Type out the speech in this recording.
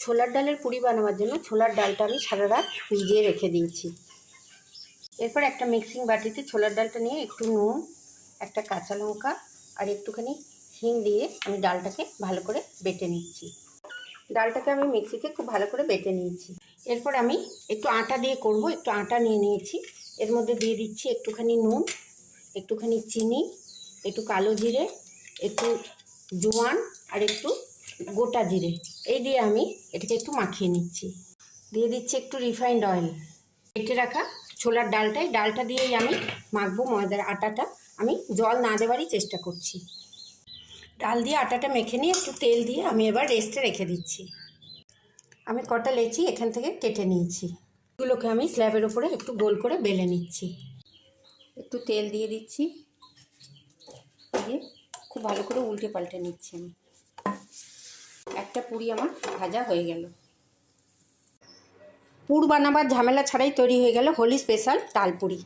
ছোলার ডালের পুরি বানাবার জন্য ছোলার ডালটা আমি সারা রাত ভিজিয়ে রেখে দিয়েছি। এরপর একটা মিক্সিং বাটিতে ছোলার ডালটা নিয়ে একটু নুন, একটা কাঁচা লঙ্কা আর একটুখানি হিং দিয়ে আমি ডালটাকে ভালো করে বেটে নিচ্ছি। ডালটাকে আমি মিক্সিতে খুব ভালো করে বেটে নিয়েছি। এরপর আমি একটু আটা দিয়ে করব, একটু আটা নিয়ে নিয়েছি। এর মধ্যে দিয়ে দিচ্ছি একটুখানি নুন, একটুখানি চিনি, একটু কালো জিরে, একটু জোয়ান আর একটু গোটা জিরে। এই দিয়ে আমি এটাকে একটু মাখিয়ে নিচ্ছি। দিয়ে দিচ্ছি একটু রিফাইন্ড অয়েল। বেটে রাখা ছোলার ডালটা দিয়েই আমি মাখবো ময়দার আটাটা। আমি জল না দেওয়ারই চেষ্টা করছি। ডাল দিয়ে আটাটা মেখে নিয়ে একটু তেল দিয়ে আমি এবার রেস্টে রেখে দিচ্ছি। আমি কটা লেচি এখান থেকে কেটে নিয়েছি। এগুলোকে আমি স্ল্যাবের ওপরে একটু গোল করে বেলে নিচ্ছি। একটু তেল দিয়ে দিচ্ছি, দিয়ে খুব ভালো করে উল্টে পাল্টে নিচ্ছি আমি। একটা পুরি আমার ভাজা হয়ে গেল। পুর বানাবার ঝামেলা ছাড়াই তৈরি হয়ে গেল হোলি স্পেশাল তালপুরি।